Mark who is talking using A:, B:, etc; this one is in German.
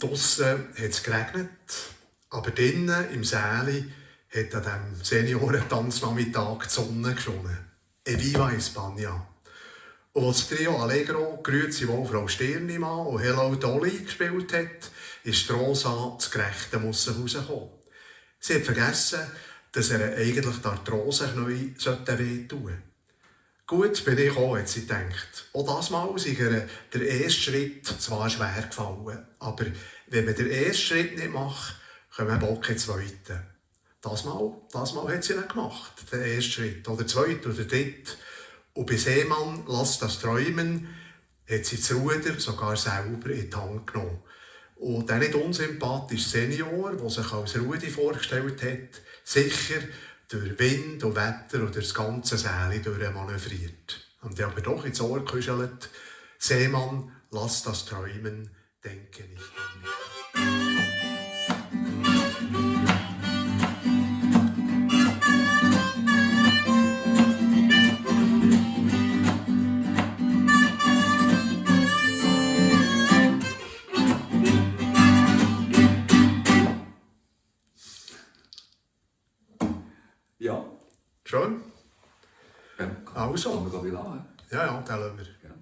A: Draussen hat es geregnet, aber drinnen im Säli hat an diesem Seniorentanznachmittag die Sonne geschonen. Viva España! Und als das Trio Allegro «Grüezi wohl, Frau Stirnimann» und «Hello Dolly» gespielt hat, ist Rosa das Gerechte rausgekommen. Sie hat vergessen, dass er eigentlich die Arthrosenknie wehtun sollte. Gut bin ich gekommen, hat sie gedacht. Auch das Mal sei ihr der erste Schritt zwar schwer gefallen, aber wenn man den ersten Schritt nicht macht, kommt man Bock in den zweiten. Das Mal hat sie nicht gemacht, den ersten Schritt, oder zweiten oder dritten. Und bei Seemann «Lass das träumen» hat sie das Ruder sogar selber in die Hand genommen. Und der nicht unsympathische Senior, der sich als Rudi vorgestellt hat, sicher durch Wind und Wetter und durch das ganze Säli manövriert. Und ich habe doch ins Ohr gekuschelt: «Seemann, lass das träumen, denke nicht an mich.»
B: Ja.
A: Schön?
B: Ja,
A: Also.
B: Kann man wieder an.
A: Ja, den lassen wir.
B: Ja.